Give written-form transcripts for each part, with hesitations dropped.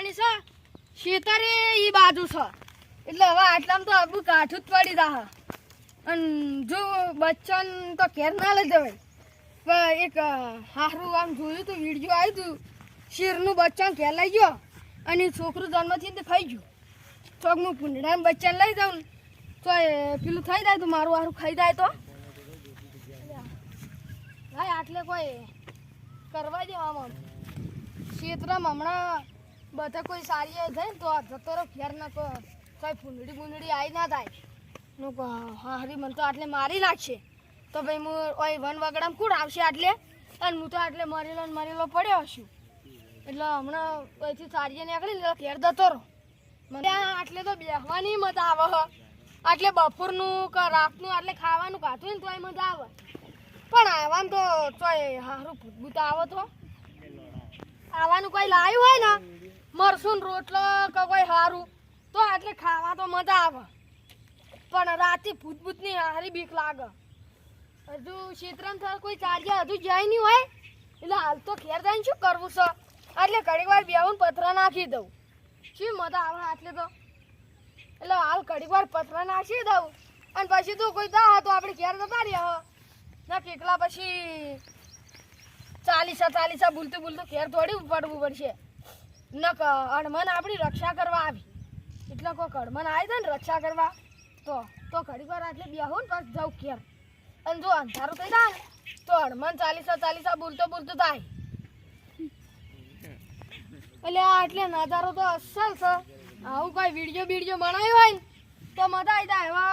જવાની છે શેતરે ઈ બાજુ છે એટલે હવે આટલામાં તો આબુ કાઠું જ પડી જા અને જો બચ્ચન તો ઘેર ના લઈ જવાય પણ એક હારું આમ જોયું તો વિડીયો આવ્યું હતું શેરનું બચ્ચન ઘેર લઈ ગયો અને છોકરું જન્મથી ને ખાઈ ગયું ચોક હું ભૂંડડાનું બચ્ચન લઈ જાઉં તો પેલું થઈ જાય તો મારું હારું ખાઈ જાય તો ભાઈ આટલે કોઈ કરવા દેવામાં ક્ષેત્રમાં હમણાં બધા કોઈ સારી જાય ને તો જતો રહો ઘેર ના કોઈ ફૂંડડી બુંદડી આવી ના થાય હારી મને તો આટલે મારી નાખશે તો ભાઈ હું ઓય વન વગડામાં કોણ આવશે આટલે અને હું તો આટલે મરેલો પડ્યો છું એટલે હમણાં અહીંથી સારીએ નીકળીને ઘેર જતો રહો મને આટલે તો બેસવાની મજા આવે આટલે બપોરનું કે રાતનું આટલે ખાવાનું ખાતું ને તોય મજા આવે પણ આવવાનું તો ચોય હારું ભૂતભૂત આવે તો આવવાનું કોઈ લાવ્યું હોય ને મરસું રોટલો કે કોઈ સારું તો આટલે ખાવા તો મજા આવે પણ રાતે ભૂતભૂતની હારી બીક લાગે હજુ ક્ષેત્રમાં કોઈ ચાર્યા હજુ જાય નહીં હોય એટલે હાલ તો ઘેર જઈને શું કરવું છે એટલે ઘડીક વાર બેહું પથરા નાખી દઉં શું મજા આવે આટલે તો એટલે હાલ ઘડીક વાર પથરા નાખી દઉં અને પછી તો કોઈ દા તો આપણે ઘેર જતા રહ્યા ના કેટલા પછી ચાલીસા બોલતું ઘેર થોડી પડવું પડશે ન અણમન આપણી રક્ષા કરવા આવી એટલે કોઈ અણમન આવી જાય ને રક્ષા કરવા તો ઘડીક વાર આટલે બેહું ને પછી જાઉં ઘેર અને જો અંધારું થઈ જાય ને તો અણમન ચાલીસા બોલતું થાય એટલે આટલે નજારો તો અસલ છે આવું કોઈ વિડીયો બનાવ્યો હોય ને તો મજા આવી જાય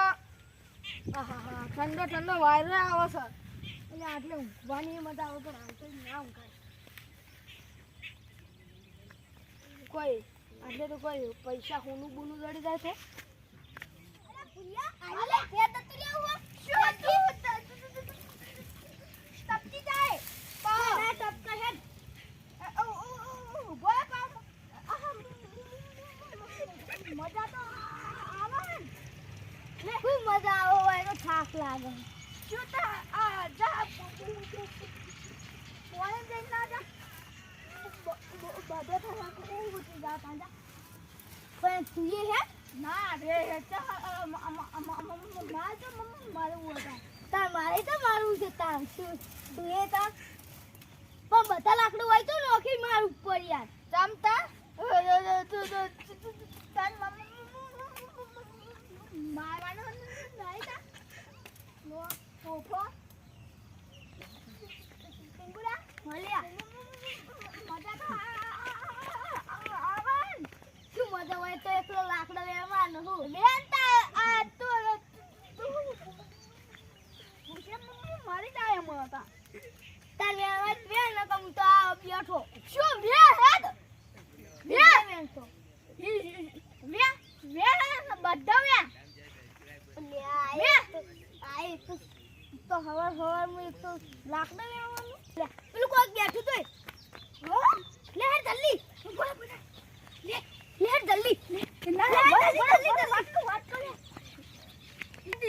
હવે ઠંડો વાયરો આવે છે એટલે આટલે ઊંઘવાની મજા આવે પણ આવતો ના ઊંઘાય કોઈ આટલે તો કોઈ પૈસા હોનું બોનું જડી જાય છે મજા તો આવે ને ખૂબ મજા આવે હોય તો થાક લાગે શું તો આ જા કોને જઈ ના જા બધે થવા કોઈ ઉઠી જા પાંજા પણ તું હે ના રે મારે તો મારું હતા તાર મારે તો મારું છે તાર તું એ તાર પણ બધા લાકડું હોય તો નોખી મારું ઉપર યાર જમતા તાર મારવાનો નહીં તા નો પોપો ટિંગુડા મળ્યા મજા તો આવે શું મજા હોય તો એકલો લાકડો લેવાનો હું લેતા આ તો મારી જાય મોતા તાર લેવા બે ન કમ તો આ બેઠો શું બે હેડ બે બેઠો બધા તો હવાર માં એક તો લાકડા લેવાનું પેલું કોઈ બેઠું તો લે જલ્દી લે જલ્દી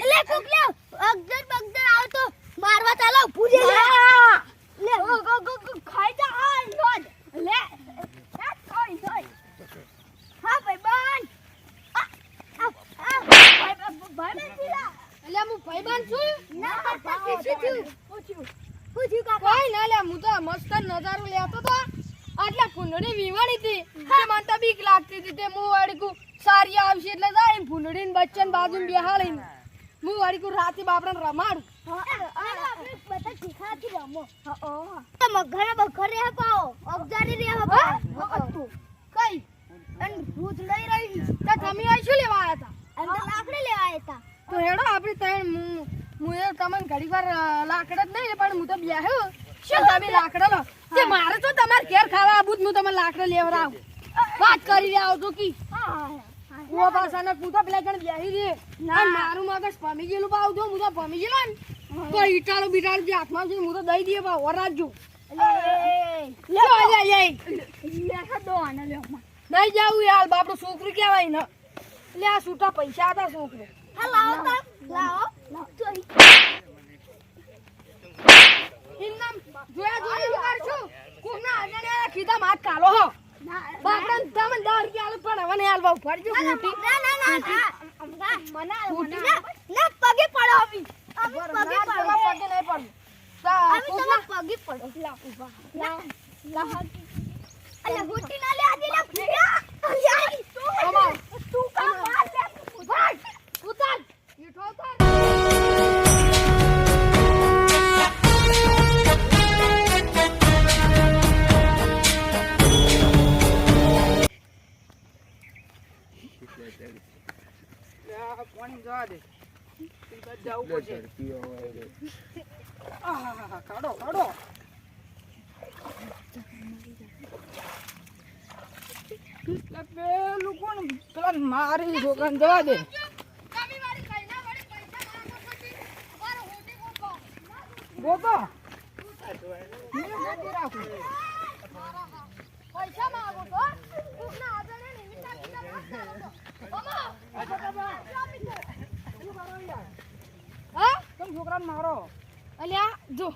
લે કોક લે અગદર બગદર આવ તો મારવા ચાલો ભૂલે લે ગો ખાઈ જા આ લોડ લે ખાઈ જાય હા ભાઈ બન ભાઈબંધ છું ના પૂછ્યું કાકા કોઈ ના લે હું તો મસ્ત નજારો લેતો તો આટલા ફૂંડડી વિવાણી હતી તે મને તો બીક લાગતી હતી તે હું વાડીકું સારી આવશે એટલે જાય ફૂંડડી ને બચ્ચન બાજુ બેહાડીને હું વાડીકું રાતે બાપરાને રમાડું આપણે બધા શીખાતી રમો તો મગર બખરે પાઓ અગજારી રે પાઓ કઈ અને ભૂત લઈ રહી તો તમે આ શું લેવા આવ્યા હતા અંદર લાકડી લેવા આવ્યા તો હેડો આપણે ત્રણ હું એ તમને ઘડી વાર લાકડ જ નહીં પણ હું તો બેહ્યો શું તમે લાકડા લો તે મારે તો તમારે ઘેર ખાવા આવું હું તમને લાકડા લેવડાવું વાત કરી રહ્યા છો કી ઓ પાસાને હું તો પેલા જણ બેહી રે ના મારું મગજ ભમી ગયેલું પાવ જો હું તો ભમી ગયેલો ને તો ઈટાળું બીટાળું જે હાથમાં છે હું તો દઈ દઈએ પાવ વરાજો નહીં જાવું યાર બાપડું છોકરું કહેવાય ને એટલે આ છૂટા પૈસા હતા છોકરો લાવો ઇન્નામ જોયા કરશું કોના આગળ કીધા માત કાલો હો બાપડન તમને 10 રૂપિયા આલે પણ હવે નહીં આલવા ફરજો ફૂટી ના ના ના ના મને ના પગે પડો અમી અમે પગે પડો પગે નહીં પડું અમે તમે પગે પડો લા ઉભા લા અલ્યા ગુટી ના લે આજે લા ફિયા તું કા માર લે ભાઈ ઉતાર ઈઠો ઉતાર પાણી જવા દે જવું પડશે કાઢો કાઢો પેલું કોણ પેલા મારી છોકરાને જવા દે ગોતો પૈસા માંગો તો કોકના આદરે ને વિચાર હા તમે છોકરાને મારો અલ્યા જો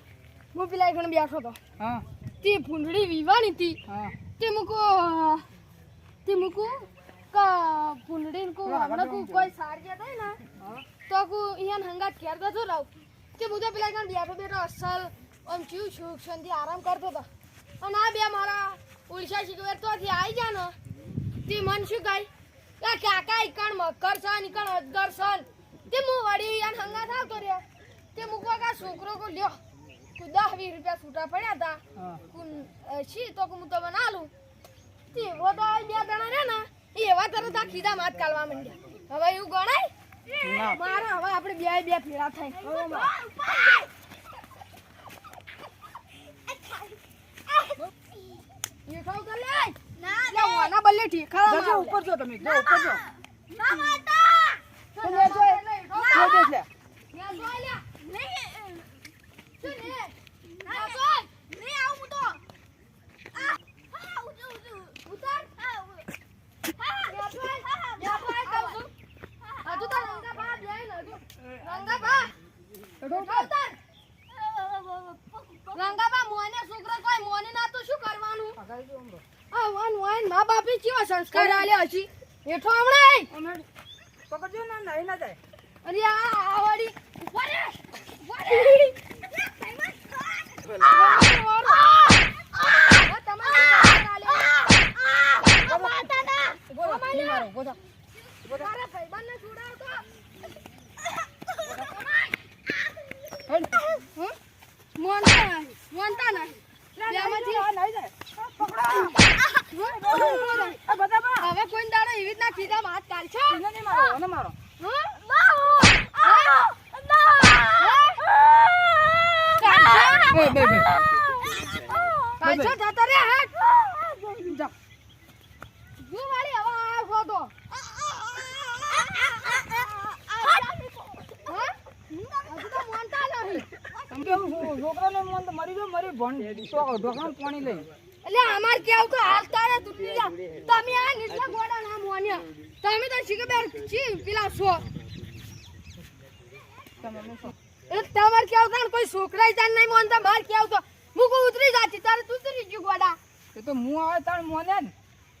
હું પેલા એકને બેઠો તો હા તે ફૂંડડી વીવાની હતી હા તે મુકો કા ફૂંડડી કો હમણાં કોઈ સારજે થાય ને તો કુ ઈયાન હંગાત ઘેર તો રાવ તે મુદા પેલા એકને બેઠો અસલ આમ ચીવ સુખ શાંતિ આરામ કરતો તો અને આ બે મારા ઉડશા શીખવેર તો થી આવી જા ને તે મન શું ગાય આ કાકા ઈકણ મકર સન ઈકણ અજગર સન તે મુ વડી યાન હંગાત આવતો રે તે મુકો કા છોકરો કો લ્યો કુ 10-20 રૂપિયા છૂટા પડ્યા હતા કુન શી તો હું તો બનાલું તે વો તો બે જણા રે ને એવા તરત આ ખીધા માત કાલવા માંડ્યા હવે એવું ગણાય મારા હવે આપણે બે ફેરા થાય ये खाओ कर ले ના ले वाना बल्ले ठीक खड़ा જજો ઉપર જો તમે જો ઉપર જો ના માતા તો લે જો જો દેખ લે ये सो ले નહીં सुन ले ના સોય નહીં આવું તો આ હા ઉઠો उतर હા ये सो ये सो कर तू आ तू तो रंगा बा जाए ना तू रंगा बा उतर रंगा बा मोने सुग्र कोई मोने ना तो શું કરવાનું આ વાન મા બાપે કેવા સંસ્કાર આલ્યા હશે એઠો હમણાં પકડજો ના નહીં ના જાય અરે આ વાડી વરે હવે કોઈ દાડો એવી રીતના ખીધા હાથ કાઢશો એને મારો એને મારો કાઢશો જતો રે હાથ જા હું વાળી હવે આ ખોદો હજુ તો મોનતા નહીં તમે છોકરાને મન તો મરી ગયો મરી ભણ તો ઢોકળાનું પાણી લઈ એટલે અમાર કેવું તો હાલ તારે તૂટી જા તમે આ નીચલા ગોડા ના મોન્યા તમે તો શીખબર છી પેલા છો તમે એટલે તમાર કેવું કાન કોઈ છોકરાઈ જાન નહીં મોનતા બહાર કેવું તો મુકો ઉતરી જાતી તારે તું ઉતરી ગયું ગોડા એ તો હું આવે તાર મોને ને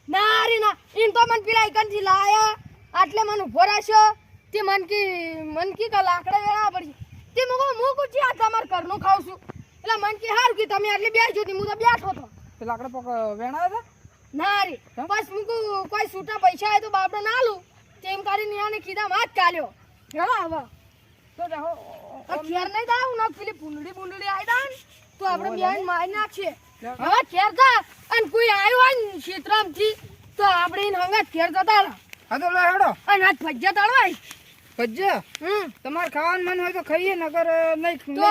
ના રે ના ઇન તો મન પેલા એકન થી લાયા આટલે મન ઉભો રાખ્યો તે મન કી કા લાકડા વેળા પડી તે મુકો જી આ તમાર ઘરનું ખાવ છું એટલે મન કી હારું કે તમે આટલે બેસજો થી હું તો બેઠો તો તે લાકડા પક વેણા હતા ના રે બસ મુકો કોઈ છૂટા પૈસા હોય તો બાપડો ના આલું તેમ કરીને આને કીધા માત કાલ્યો હેડો હવે તો જાઓ આ ઘેર નહીં દાવ ના પેલી બુંડડી આઈ દાન તો આપણે બેન મારી નાખીએ હવે ઘેર જા અને કોઈ આવ્યો હોય ને ક્ષેત્રમ થી તો આપણે એને હંગાત ઘેર જતા રહો હા તો લે હેડો અને આજ ભજ્યા તળવાય ભજ્ય તમારે ખાવાનું મન હોય તો ખાઈએ નગર નહીં તો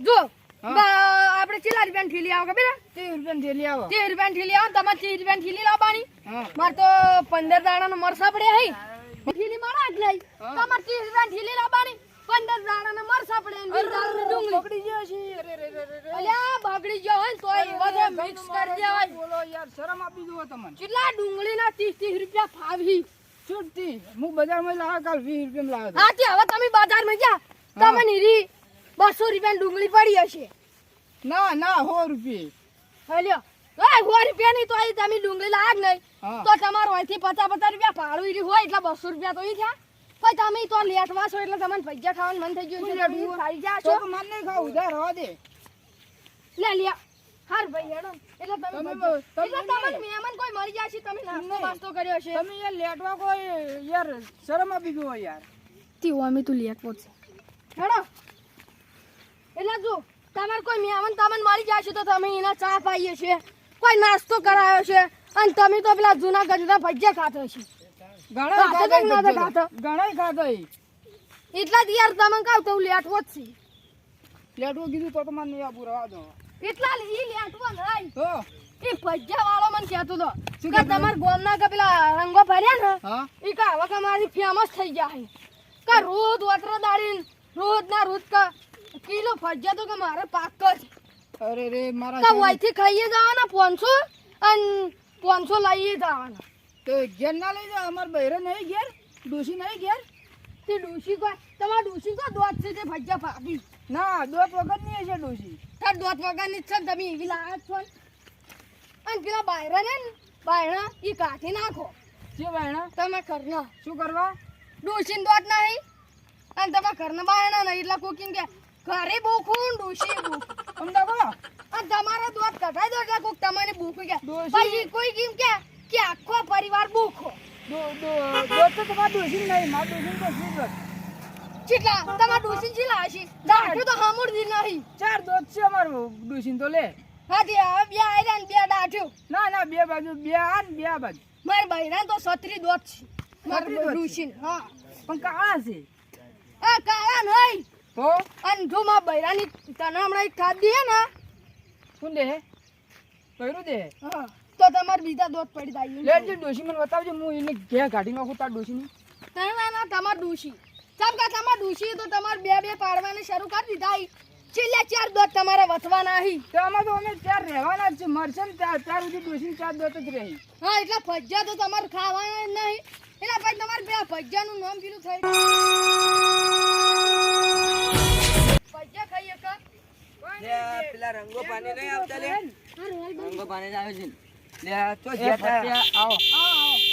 જો આપણે ચેલા રૂપિયા ઠીલી આવો ખબર 30 રૂપિયા થેલી આવો 30 રૂપિયા ઠીલી આવો તમારે 30 રૂપિયા ઠીલી લાવવાની હા માર તો 15 દાણાનો મરસા પડ્યા હઈ ઠીલી મારા એટલે તમારે 30 રૂપિયા ઠીલી લાવવાની 15 દાણાનો મરસા પડ્યા 20 દાણાની ડુંગળી પકડી ગયો છે અરે રે રે રે અલ્યા બગડી ગયો હોય ને તોય એવા તો મિક્સ કરી દેવાય બોલો યાર શરમ આપી દો તમને કેટલા ડુંગળીના 30 રૂપિયા ફાવી છૂટતી હું બજારમાં લાવ્યો કાલ 20 રૂપિયા લાવ્યો હા તે હવે તમે બજારમાં જા તમને નીરી 200 રૂપિયાની ડુંગળી પડી હશે ના ના 100 રૂપિયા હલ્યો એ 100 રૂપિયાની તો અહીં તમે ડુંગળી લાગ નહીં હા. તો તમારો અહીંથી 50 રૂપિયા ભાડું ઈ હોય એટલે 200 રૂપિયા તો ઈ થયા પછી તમે તો લેટવા છો એટલે તમને પૈસા ખાવાનું મન થઈ ગયું છે તમે ખાઈ જા તો છો તો માર નહીં ખાવું ઉધાર રવા દે લે લ્યા હાર ભાઈ હેડો એટલે તમે તમે એટલે તમને મહેમાન કોઈ મરી જાય છે તમે નાસ્તો નહીં. વાસ્તો કર્યો છે તમે યાર લેટવા કોઈ યાર શરમ આપી ગયો હોય યાર તી અમે તું લેટવો છે હેડો એટલે જો તમારે કોઈ મહેમાન તમને મરી જાય છે તો તમે એના ચા પાઈએ છે કોઈ નાસ્તો કરાયો છે અને તમે તો પેલા જૂના ગજના ભજીયા ખાતો છે ઘણા ખાતો કે નતો ખાતો? ઘણા ખાતો એટલા જ યાર તમે કહો તો હું લેટવો જ છે લેટવું કીધું તો તમારે નહીં આપું રવા દો એટલા ઈ લેટવો નહીં તો એ ભજીયા વાળો મને કહેતો તો શું કે કહેતો? તમારા ગામના કે પેલા રંગો ભર્યા ને હા ઈ કા હવે કે મારી ફેમસ થઈ જાય કે રોજ વતરો દાડીને રોજ ના રોજ કા કિલો ભજીયા તો કે મારે પાક જ અરે રે મારા તો શરીર. વહીથી ખાઈએ જવાના 500 અને 500 લઈએ જવાના તો ઘેર ના લઈ જાઓ અમાર બહેરો નહીં ઘેર ડોશી નહીં ઘેર તે ડોશી કોઈ તમારા ડોશી કોઈ દોત છે તે ભજીયા ભાગી ના દોત વખત નહીં હશે ડોશી તાર દોત વગરની જ છે ને તમે એવી લાયા જ છો ને. અને પેલા બાયરા ને બાયણા ઈ કાઢી નાખો જે ભાઈના તમે ઘરના શું કરવા ડોશી દોત નહીં અને તમારા ઘરના બાયણા નહીં એટલે કુકિંગ કે ઘરે ભૂખું ને ડોશી ભૂખું અમદા કો અને તમારો દોત કઢાઈ દો એટલે કોક તમારે ભૂખું કે ડોશી- પછી કોઈ કેમ કે આખો પરિવાર ભૂખો દોત તો તમારે ડોશી નહીં માર ડોશી તો શું દોત ચીટલા તમારા ડોશી ચીલા હશે દાઠું તો હમુરદી નહીં ચાર દોત છે અમાર ડોશી તો લે હાથી હવે બે આયરા ને બે દાઠ્યું ના ના બે બાજુ બે આ ને બે આ બાજુ મારી બૈરાન તો 36 દોત છે છત્રી દોત છે? ડોશી હા પણ કાળા છે આ કાળા નહીં તો અને જો માં બૈરાની તને હમણાં એક ખાધ દીએ ને શું દે કર્યું દે હા તો તમારે બીજા દોત પડી જાય લેટ જે ડોશી મને બતાવજો હું એને ઘેર કાઢી નાખું તાર ડોશીની ના તમાર ડોશી ચમ કે તમાર ડોશી તો તમારે બે બે પાડવાને શરૂ કરી દીધા ઈ. છેલ્લે 4 દોત તમારે વથવાના હી તો આમાં તો અમે ચાર રહેવાના જ છે મરશે ને ત્યાર સુધી ડોશીની ચાર દોત જ રહી હા એટલે ભજીયા તો તમારે ખાવાના જ નહીં એટલે પછી તમારે પેલા ભજીયાનું નામ પેલું થઈ ભજીયા ખાઈએ કા પેલા રંગો પાણી નહીં આવતા લે રંગો પાણી જ આવે છે લે આ તો એ જ્યાં તા ભટ્ટિયા, આવો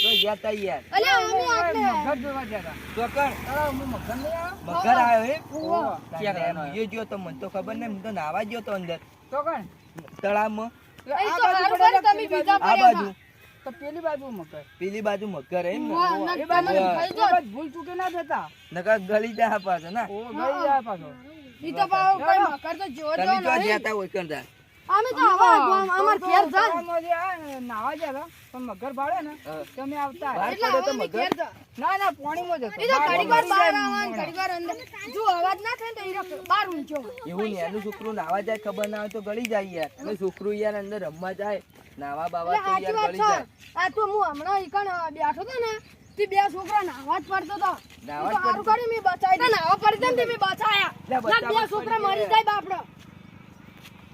તો જ્યાં તા યાર અલે અમે આપણે મગર જોવા ગયા હતા ચોકડ અરે હું મગર નહીં આવ્યો મગર આવ્યો હે ઓહો. ક્યાં એ ગયો તો મને તો ખબર નહીં હું તો નાવા ગયો તો અંદર તો કણ તળાવમાં અહીં આ તો બાજુ હારું પડેલા, કરી તમે પેલી બીજા આ પડ્યા બાજુ તો પેલી બાજુ મગર પેલી બાજુ મગર હે ને હા, ના, એ બાજુ તમે હા. ખાઈ એ જો. બાજુ ભૂલ ચૂકે ના થતા નકા ગળી જા પાછો ના ઓ ગઈ જાય પાછો ઈ તો પાછો કોઈ મકર તો જોર તમે જો જો નહીં. જ્યાં તા હોય કરતા અમે તો આવા અમાર તો ઘેર જાય તળાવમાં જે આ નાવા ગયા હતા પણ મગર ભાડે ને હા. તમે આવતા બહાર એટલે પડ્યો તો અમે મગર? ઘેર જાય. ના ના પાણીમાં જ હતો. ઈ તો ઘડીક વાર મરી બહાર જાય આવવાનું, ઘડીક વાર અંદર. જો અવાજ ના થાય ને તો ઈ રહ્યો બહાર ઊંચો હોય. એવું ને એનું છોકરું નાવા જાય ખબર ના હોય તો ગળી જાય યાર અને છોકરું યાર અંદર રમવા જાય નાવા બાવા એટલે તો સાચી યાર વાત ગળી છે. જાય આ તો હું હમણાં ઈકણ બેઠો તો ને તે બે છોકરા નાહવા જ પડતો તો નાહવા હું જ તો હારું કર્યું મેં બચાવી તો નાહવા પડતા ને તે મેં બચાયા લે, ના, બે બચાવવા છોકરા પડી મરી ગયા. જાય બાપડો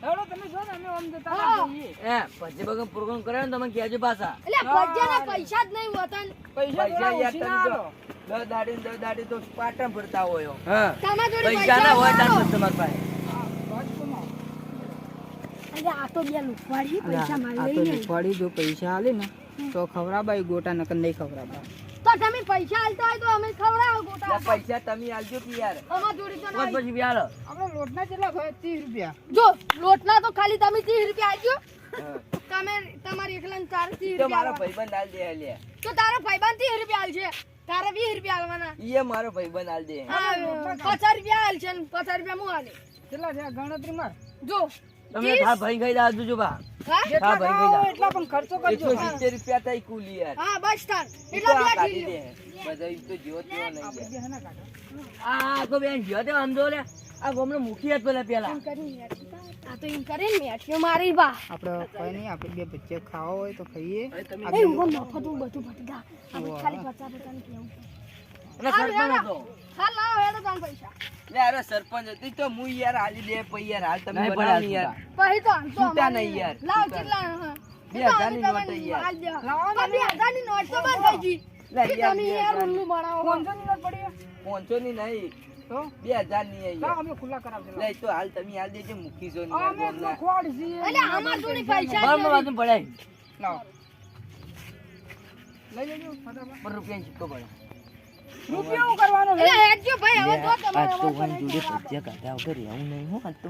હેડો તમે જો ને અમે આમ જતા હા. ના જઈએ. પછી બગમ પ્રોગ્રામ કર્યો ને તમે કહેજો પાછા એટલે ભજીયાના પૈસા જ નહીં હોતા ને. પૈસા પૈસા થોડા યાર ઓછી તમે ના તો આલો. 10 દાડી ને 10 દાડી તો પાટણ ફરતા હોય હા તમારા જોડે પૈસા ના હોય પૈસા તાર તમારી પાસે રાજકોટમાં. અરે આ તો બે લુખવાડી પૈસા આ મારી તો લઈ પડી જો પૈસા આલે ને તો ખવડાબાઈ ગોટા નકર નહીં ખવડાબા તો તમે પૈસા આલતા હોય તો અમે ખવડાવો લે, ગોટા પૈસા તમે આલજો કે યાર અમાર જોડે તો કોણ નહીં. પછી વ્યાલો આપણે લોટના કેટલા ભાઈ 30 રૂપિયા જો લોટના તો ખાલી તમે 30 રૂપિયા આલજો હા. તમે તમારી એકલા 30 તો મારો રૂપિયા ભાઈબંધ આલ દે લે તો તારો ભાઈબંધ 30 રૂપિયા આલશે તારે 20 રૂપિયા આલવાના ઈએ મારો ભાઈબંધ આલ દે હા 50 રૂપિયા આલશે ને 50 રૂપિયા હું આલે કેટલા થયા ગણતરી માર જો તમે થા ભાઈ ગઈ દાદુ જો બા હા જેટલા ભાઈ, ખાવા હોય ભાઈ. એટલા પણ ખર્ચો કરજો 170 રૂપિયા થઈ કુલ યાર હા બસ તાર ઈ તો એટલા આ બે કાઢી ઠીક દે બધા ઈ તો જેવો તેવો નહીં આપણે યાર. બે હના કાઢો. આ તો બેન જ્યો તે સમજો લે આ ગોમનો મૂકી જ પેલા પેલા એમ કરીને આ તો એમ કરે ને મેઠીઓ મારી બા આપણે કોઈ નહીં આપણે બે બચ્ચે ખાવા હોય તો ખાઈએ હવે તમે એ હું મફત હું બધું ભટકા આપણે ખાલી 50 રૂપિયાનું કેવું અને સરપંચ હતો હા લાવો હેડો તાન પૈસા લે અરે સરપંચ હતી તો હું યાર આલી દે પઈ યાર હાલ તમે બનાવો ને યાર પછી તો આમ તો છૂટા અમારે નહીં યાર, લાવ છૂટા. કેટલા હા 2000 ની નોટ યાર. હાલ દે. લાવો પણ 2000 ની નોટ તો બંધ થઈ ગઈ લે કે યાર, તમે યાર, યાર ઉલ્લુ બનાવો 500 ની નોટ પડી 500 ની નહીં તો 2000 ની આઈ લાવ અમે ખુલ્લા કરાવશે લે તો હાલ તમે હાલ દેજો મૂકી જો ને અમે એટલો ખોડ છીએ એટલે આમાં થોડી પૈસા જ બરાબર વાતું પડાય લાવ લઈ લેજો ફટાફટ પર રૂપિયા સિક્કો પડે રૂપિયો કરવાનો છે એટલે હેડજો ભાઈ હવે તો આજ તો તમારે વન જોડે પજ્યા કાઢા વગર આવું નહીં હું આજ તો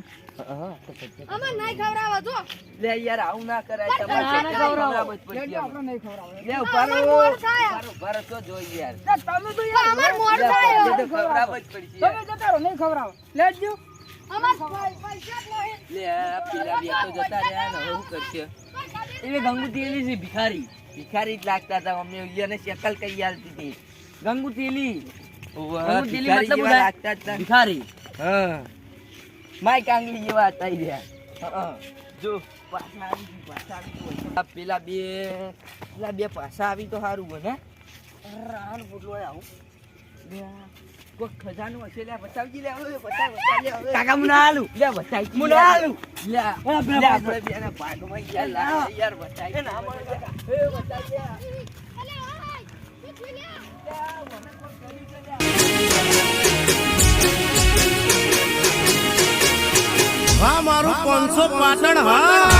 અમાર નહીં ખવડાવો જો લે યાર આવું ના કરાય તમારે ના ખવડાવવું જ પડશે લેજો આપણે નહીં ખવડાવે લે ઉભારો અમાર મોર થાય. ઉભારો તો જોઈ યાર તમે તો યાર અમાર મોર લે, થાય પજ્યા તો ખવડાવવું જ પડશે તમે યાર. જતા રહો નહીં ખવડાવો લેજો અમાર પૈસા જ નહીં લે આ પેલા બે તો જતા રહ્યા ને હવે શું કરશે એ ગંગુ તેલી છે ભિખારી જ લાગતા હતા અમને એને શકલ કઈ આલતી હતી ગંગુ તેલી ગંગુ તેલી મતલબ જેવા ઉધા- લાગતા હતા ભિખારી હા માય કાંગલી જેવા હતા ઈ રહ્યા હા જો પાછા આવી ગયું. આ પેલા બે પાછા આવી તો સારું બને રાણ બોટલો આવું કોઈ ખજાનો હશે લે બતાવજી લે હવે બતાવ લે હવે કાકા મુનાલુ લે બતાઈ મુનાલુ લે આપણે બેને ભાગમાં ગયા લા યાર બતાઈ એ ના મળે એ બતાઈ લે અલે ઓય પીછી લે હા મારું 500 પાટણ હા